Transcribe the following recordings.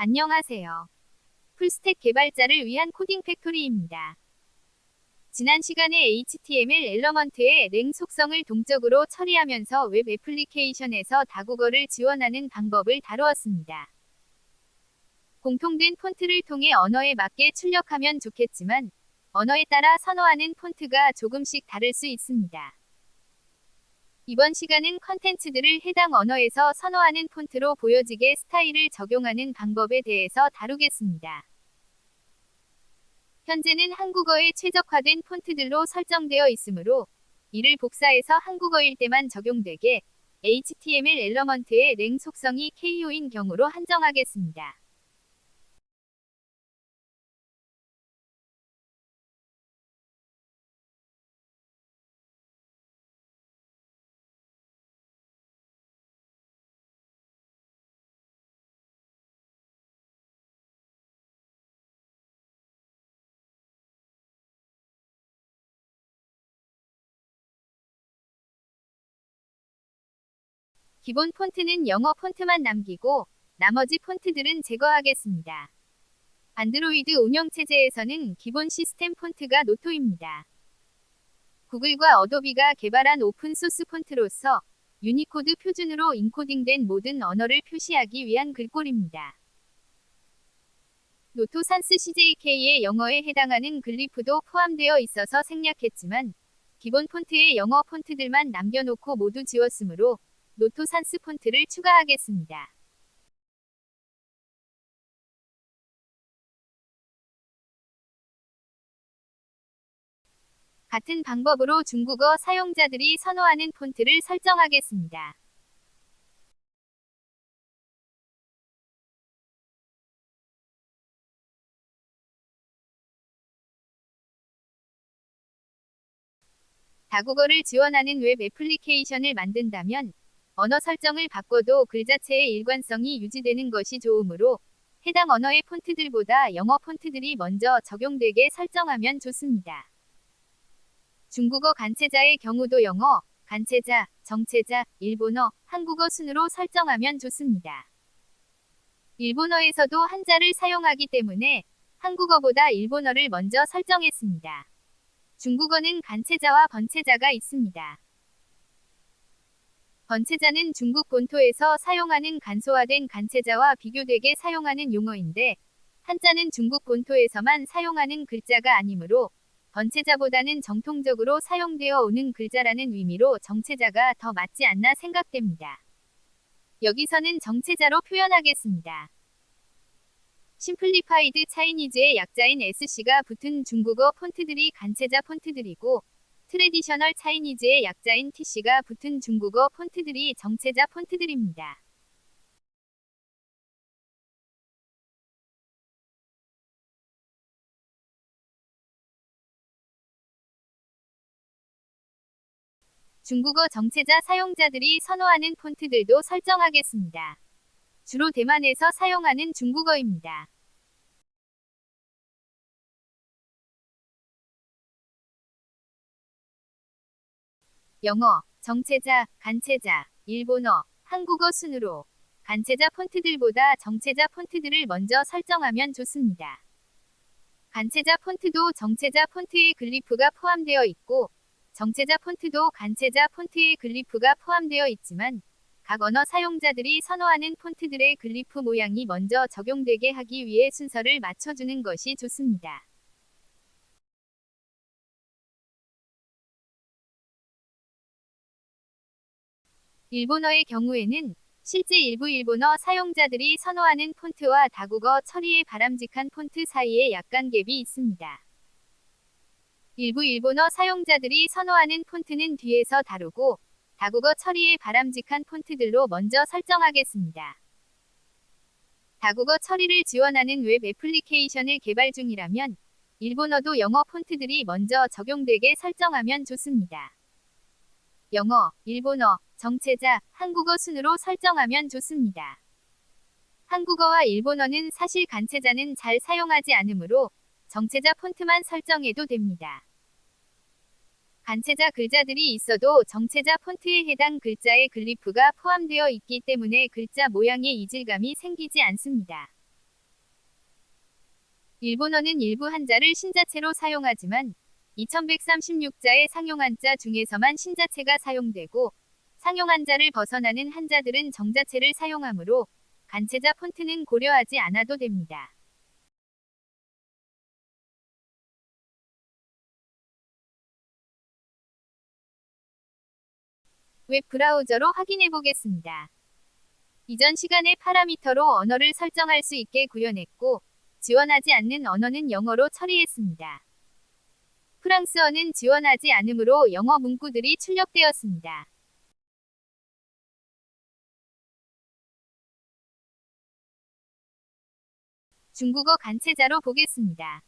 안녕하세요. 풀스택 개발자를 위한 코딩 팩토리입니다. 지난 시간에 HTML 엘러먼트의 랭 속성을 동적으로 처리하면서 웹 애플리케이션에서 다국어를 지원하는 방법을 다루었습니다. 공통된 폰트를 통해 언어에 맞게 출력하면 좋겠지만, 언어에 따라 선호하는 폰트가 조금씩 다를 수 있습니다. 이번 시간은 컨텐츠들을 해당 언어에서 선호하는 폰트로 보여지게 스타일을 적용하는 방법에 대해서 다루겠습니다. 현재는 한국어에 최적화된 폰트들로 설정되어 있으므로 이를 복사해서 한국어일 때만 적용되게 HTML 엘러먼트의 랭 속성이 KO인 경우로 한정하겠습니다. 기본 폰트는 영어 폰트만 남기고 나머지 폰트들은 제거하겠습니다. 안드로이드 운영체제에서는 기본 시스템 폰트가 노토입니다. 구글과 어도비가 개발한 오픈소스 폰트로서 유니코드 표준으로 인코딩된 모든 언어를 표시하기 위한 글꼴입니다. 노토 산스 CJK의 영어에 해당하는 글리프도 포함되어 있어서 생략했지만 기본 폰트의 영어 폰트들만 남겨놓고 모두 지웠으므로 노토 산스 폰트를 추가하겠습니다. 같은 방법으로 중국어 사용자들이 선호하는 폰트를 설정하겠습니다. 다국어를 지원하는 웹 애플리케이션을 만든다면 언어 설정을 바꿔도 글 자체의 일관성이 유지되는 것이 좋으므로 해당 언어의 폰트들보다 영어 폰트들이 먼저 적용되게 설정하면 좋습니다. 중국어 간체자의 경우도 영어, 간체자, 정체자, 일본어, 한국어 순으로 설정하면 좋습니다. 일본어에서도 한자를 사용하기 때문에 한국어보다 일본어를 먼저 설정했습니다. 중국어는 간체자와 번체자가 있습니다. 번체자는 중국 본토에서 사용하는 간소화된 간체자와 비교되게 사용하는 용어인데, 한자는 중국 본토에서만 사용하는 글자가 아니므로 번체자보다는 정통적으로 사용되어 오는 글자라는 의미로 정체자가 더 맞지 않나 생각됩니다. 여기서는 정체자로 표현하겠습니다. 심플리파이드 차이니즈의 약자인 SC가 붙은 중국어 폰트들이 간체자 폰트들이고, 트래디셔널 차이니즈의 약자인 TC가 붙은 중국어 폰트들이 정체자 폰트들입니다. 중국어 정체자 사용자들이 선호하는 폰트들도 설정하겠습니다. 주로 대만에서 사용하는 중국어입니다. 영어, 정체자, 간체자, 일본어, 한국어 순으로 간체자 폰트들보다 정체자 폰트들을 먼저 설정하면 좋습니다. 간체자 폰트도 정체자 폰트의 글리프가 포함되어 있고, 정체자 폰트도 간체자 폰트의 글리프가 포함되어 있지만, 각 언어 사용자들이 선호하는 폰트들의 글리프 모양이 먼저 적용되게 하기 위해 순서를 맞춰주는 것이 좋습니다. 일본어의 경우에는 실제 일부 일본어 사용자들이 선호하는 폰트와 다국어 처리의 바람직한 폰트 사이에 약간 갭이 있습니다. 일부 일본어 사용자들이 선호하는 폰트는 뒤에서 다루고, 다국어 처리의 바람직한 폰트들로 먼저 설정하겠습니다. 다국어 처리를 지원하는 웹 애플리케이션을 개발 중이라면 일본어도 영어 폰트들이 먼저 적용되게 설정하면 좋습니다. 영어, 일본어, 정체자, 한국어 순으로 설정하면 좋습니다. 한국어와 일본어는 사실 간체자는 잘 사용하지 않으므로 정체자 폰트만 설정해도 됩니다. 간체자 글자들이 있어도 정체자 폰트에 해당 글자의 글리프가 포함되어 있기 때문에 글자 모양의 이질감이 생기지 않습니다. 일본어는 일부 한자를 신자체로 사용하지만 2136자의 상용 한자 중에서만 신자체가 사용되고 상용 한자를 벗어나는 한자들은 정자체를 사용하므로 간체자 폰트는 고려하지 않아도 됩니다. 웹브라우저로 확인해 보겠습니다. 이전 시간에 파라미터로 언어를 설정할 수 있게 구현했고 지원하지 않는 언어는 영어로 처리했습니다. 프랑스어는 지원하지 않으므로 영어 문구들이 출력되었습니다. 중국어 간체자로 보겠습니다.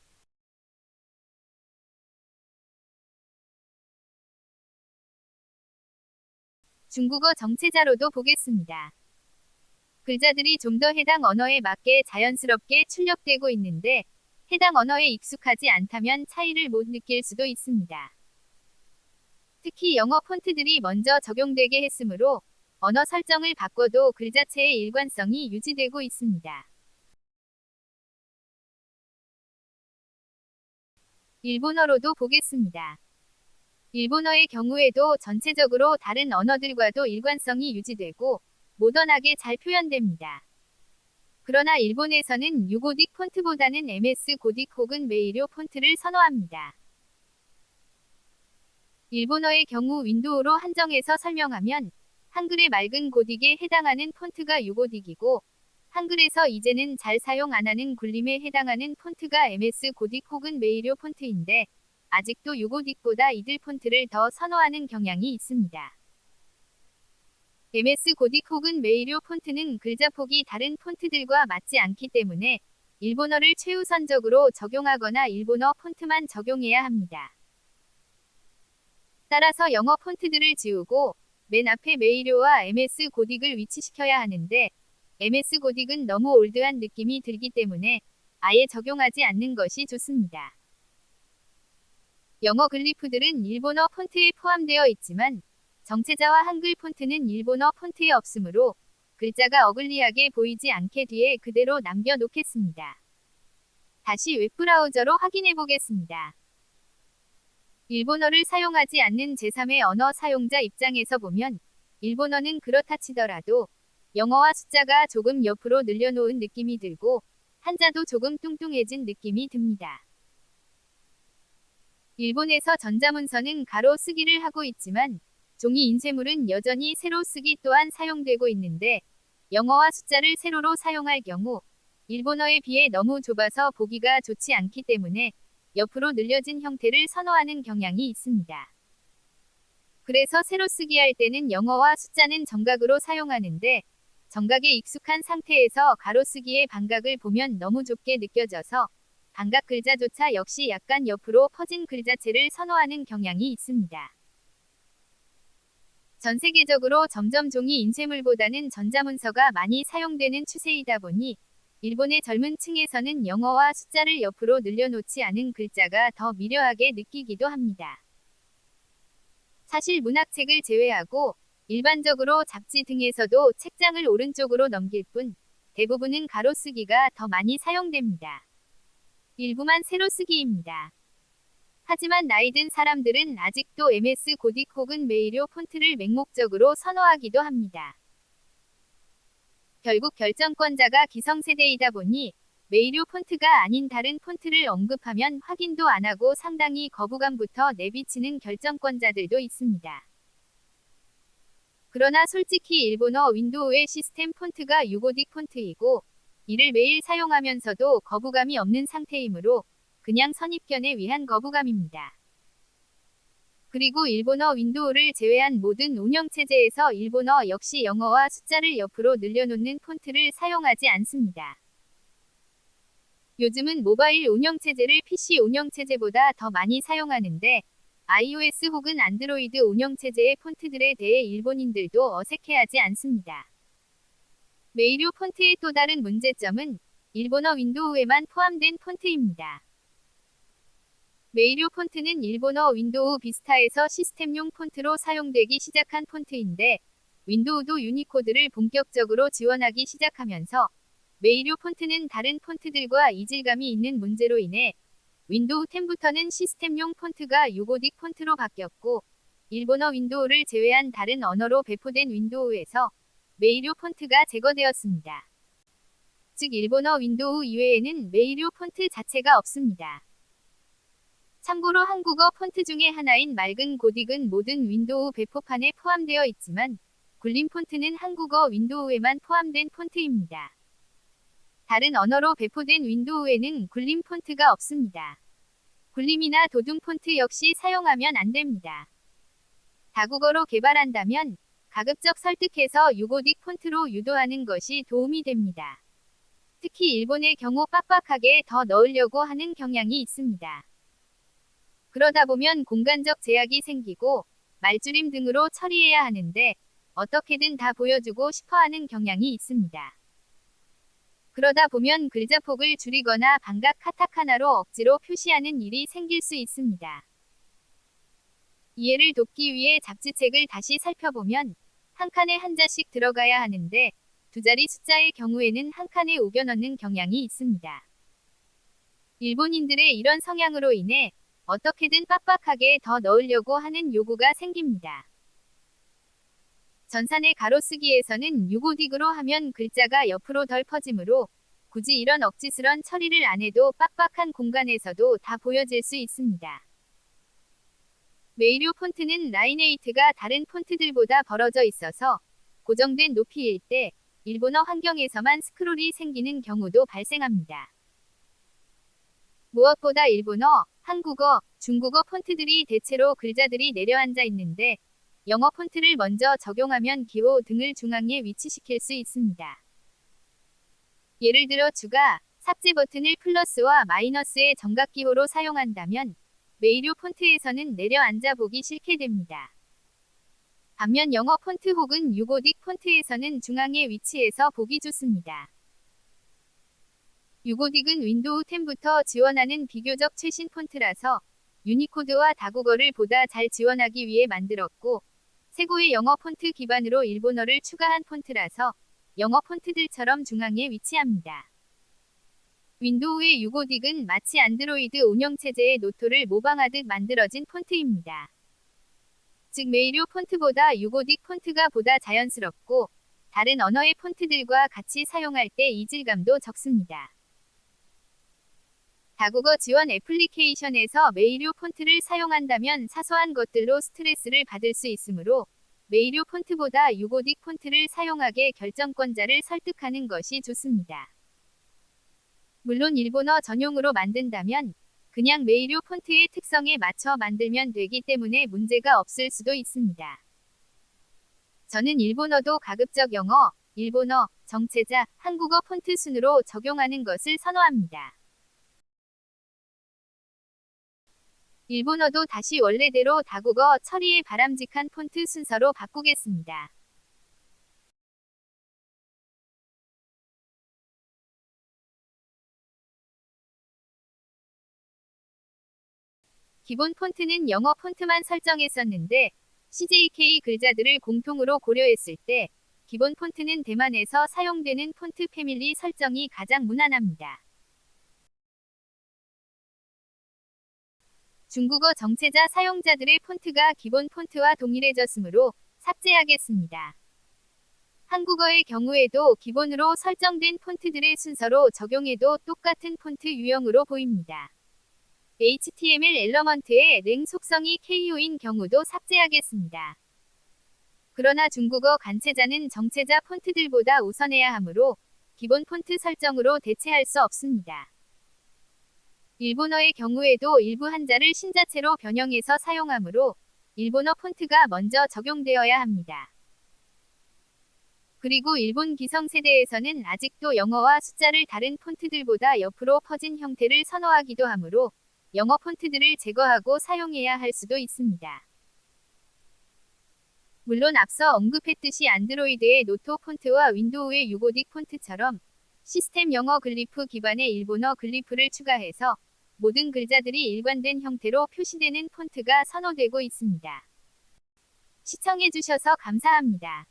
중국어 정체자로도 보겠습니다. 글자들이 좀 더 해당 언어에 맞게 자연스럽게 출력되고 있는데 해당 언어에 익숙하지 않다면 차이를 못 느낄 수도 있습니다. 특히 영어 폰트들이 먼저 적용되게 했으므로 언어 설정을 바꿔도 글자체의 일관성이 유지되고 있습니다. 일본어로도 보겠습니다. 일본어의 경우에도 전체적으로 다른 언어들과도 일관성이 유지되고 모던하게 잘 표현됩니다. 그러나 일본에서는 유고딕 폰트보다는 MS 고딕 혹은 메이료 폰트를 선호합니다. 일본어의 경우 윈도우로 한정해서 설명하면 한글의 맑은 고딕에 해당하는 폰트가 유고딕이고 한글에서 이제는 잘 사용 안 하는 굴림에 해당하는 폰트가 MS 고딕 혹은 메이료 폰트인데 아직도 유고딕보다 이들 폰트를 더 선호하는 경향이 있습니다. MS 고딕 혹은 메이료 폰트는 글자폭이 다른 폰트들과 맞지 않기 때문에 일본어를 최우선적으로 적용하거나 일본어 폰트만 적용해야 합니다. 따라서 영어 폰트들을 지우고 맨 앞에 메이료와 MS 고딕을 위치시켜야 하는데 MS 고딕은 너무 올드한 느낌이 들기 때문에 아예 적용하지 않는 것이 좋습니다. 영어 글리프들은 일본어 폰트에 포함되어 있지만 정체자와 한글 폰트는 일본어 폰트에 없으므로 글자가 어글리하게 보이지 않게 뒤에 그대로 남겨놓겠습니다. 다시 웹브라우저로 확인해 보겠습니다. 일본어를 사용하지 않는 제3의 언어 사용자 입장에서 보면 일본어는 그렇다 치더라도 영어와 숫자가 조금 옆으로 늘려놓은 느낌이 들고 한자도 조금 뚱뚱해진 느낌이 듭니다. 일본에서 전자문서는 가로 쓰기를 하고 있지만 종이 인쇄물은 여전히 세로 쓰기 또한 사용되고 있는데 영어와 숫자를 세로로 사용할 경우 일본어에 비해 너무 좁아서 보기가 좋지 않기 때문에 옆으로 늘려진 형태를 선호하는 경향이 있습니다. 그래서 세로 쓰기 할 때는 영어와 숫자는 정각으로 사용하는데 정각에 익숙한 상태에서 가로 쓰기의 반각을 보면 너무 좁게 느껴져서 반각 글자조차 역시 약간 옆으로 퍼진 글자체를 선호하는 경향이 있습니다. 전 세계적으로 점점 종이 인쇄물보다는 전자문서가 많이 사용되는 추세이다 보니 일본의 젊은 층에서는 영어와 숫자를 옆으로 늘려놓지 않은 글자가 더 미려하게 느끼기도 합니다. 사실 문학책을 제외하고 일반적으로 잡지 등에서도 책장을 오른쪽으로 넘길 뿐 대부분은 가로쓰기가 더 많이 사용됩니다. 일부만 세로쓰기입니다. 하지만 나이 든 사람들은 아직도 MS 고딕 혹은 메이료 폰트를 맹목적으로 선호하기도 합니다. 결국 결정권자가 기성세대이다 보니 메이료 폰트가 아닌 다른 폰트를 언급하면 확인도 안 하고 상당히 거부감부터 내비치는 결정권자들도 있습니다. 그러나 솔직히 일본어 윈도우의 시스템 폰트가 유고딕 폰트이고 이를 매일 사용하면서도 거부감이 없는 상태이므로 그냥 선입견에 의한 거부감입니다. 그리고 일본어 윈도우를 제외한 모든 운영체제에서 일본어 역시 영어와 숫자를 옆으로 늘려놓는 폰트를 사용하지 않습니다. 요즘은 모바일 운영체제를 PC 운영체제보다 더 많이 사용하는데 iOS 혹은 안드로이드 운영체제의 폰트들에 대해 일본인들도 어색해하지 않습니다. 메이료 폰트의 또 다른 문제점은 일본어 윈도우에만 포함된 폰트입니다. 메이료 폰트는 일본어 윈도우 비스타에서 시스템용 폰트로 사용되기 시작한 폰트인데 윈도우도 유니코드를 본격적으로 지원하기 시작하면서 메이류 폰트는 다른 폰트들과 이질감이 있는 문제로 인해 윈도우 10부터는 시스템용 폰트가 유고딕 폰트로 바뀌었고, 일본어 윈도우를 제외한 다른 언어로 배포된 윈도우에서 메이류 폰트가 제거되었습니다. 즉 일본어 윈도우 이외에는 메이류 폰트 자체가 없습니다. 참고로 한국어 폰트 중에 하나인 맑은 고딕은 모든 윈도우 배포판에 포함되어 있지만 굴림 폰트는 한국어 윈도우에만 포함된 폰트입니다. 다른 언어로 배포된 윈도우에는 굴림 폰트가 없습니다. 굴림이나 도둠 폰트 역시 사용하면 안 됩니다. 다국어로 개발한다면 가급적 설득해서 유고딕 폰트로 유도하는 것이 도움이 됩니다. 특히 일본의 경우 빡빡하게 더 넣으려고 하는 경향이 있습니다. 그러다 보면 공간적 제약이 생기고 말줄임 등으로 처리해야 하는데 어떻게든 다 보여주고 싶어하는 경향이 있습니다. 그러다 보면 글자폭을 줄이거나 반각 카타카나로 억지로 표시하는 일이 생길 수 있습니다. 이해를 돕기 위해 잡지책을 다시 살펴보면 한 칸에 한자씩 들어가야 하는데 두 자리 숫자의 경우에는 한 칸에 우겨 넣는 경향이 있습니다. 일본인들의 이런 성향으로 인해 어떻게든 빡빡하게 더 넣으려고 하는 요구가 생깁니다. 전산의 가로쓰기에서는 유고딕으로 하면 글자가 옆으로 덜 퍼지므로 굳이 이런 억지스런 처리를 안 해도 빡빡한 공간에서도 다 보여질 수 있습니다. 메이류 폰트는 라인에이트가 다른 폰트들보다 벌어져 있어서 고정된 높이일 때 일본어 환경에서만 스크롤이 생기는 경우도 발생합니다. 무엇보다 일본어, 한국어, 중국어 폰트들이 대체로 글자들이 내려앉아 있는데 영어 폰트를 먼저 적용하면 기호 등을 중앙에 위치시킬 수 있습니다. 예를 들어 추가, 삭제 버튼을 플러스와 마이너스의 정각기호로 사용한다면 메이류 폰트에서는 내려앉아 보기 싫게 됩니다. 반면 영어 폰트 혹은 유고딕 폰트에서는 중앙에 위치해서 보기 좋습니다. 유고딕은 윈도우 10부터 지원하는 비교적 최신 폰트라서 유니코드와 다국어를 보다 잘 지원하기 위해 만들었고, 최고의 영어 폰트 기반으로 일본어를 추가한 폰트라서 영어 폰트들처럼 중앙에 위치합니다. 윈도우의 유고딕은 마치 안드로이드 운영체제의 노토를 모방하듯 만들어진 폰트입니다. 즉 메이류 폰트보다 유고딕 폰트가 보다 자연스럽고 다른 언어의 폰트들과 같이 사용할 때 이질감도 적습니다. 다국어 지원 애플리케이션에서 메이류 폰트를 사용한다면 사소한 것들로 스트레스를 받을 수 있으므로 메이류 폰트보다 유고딕 폰트를 사용하게 결정권자를 설득하는 것이 좋습니다. 물론 일본어 전용으로 만든다면 그냥 메이류 폰트의 특성에 맞춰 만들면 되기 때문에 문제가 없을 수도 있습니다. 저는 일본어도 가급적 영어, 일본어, 정체자, 한국어 폰트 순으로 적용하는 것을 선호합니다. 일본어도 다시 원래대로 다국어 처리의 바람직한 폰트 순서로 바꾸겠습니다. 기본 폰트는 영어 폰트만 설정했었는데 CJK 글자들을 공통으로 고려했을 때 기본 폰트는 대만에서 사용되는 폰트 패밀리 설정이 가장 무난합니다. 중국어 정체자 사용자들의 폰트가 기본 폰트와 동일해졌으므로 삭제하겠습니다. 한국어의 경우에도 기본으로 설정된 폰트들의 순서로 적용해도 똑같은 폰트 유형으로 보입니다. HTML 엘러먼트의 랭 속성이 KO인 경우도 삭제하겠습니다. 그러나 중국어 간체자는 정체자 폰트들보다 우선해야 하므로 기본 폰트 설정으로 대체할 수 없습니다. 일본어의 경우에도 일부 한자를 신자체로 변형해서 사용하므로 일본어 폰트가 먼저 적용되어야 합니다. 그리고 일본 기성세대에서는 아직도 영어와 숫자를 다른 폰트들보다 옆으로 퍼진 형태를 선호하기도 하므로 영어 폰트들을 제거하고 사용해야 할 수도 있습니다. 물론 앞서 언급했듯이 안드로이드의 노토 폰트와 윈도우의 유고딕 폰트처럼 시스템 영어 글리프 기반의 일본어 글리프를 추가해서 모든 글자들이 일관된 형태로 표시되는 폰트가 선호되고 있습니다. 시청해주셔서 감사합니다.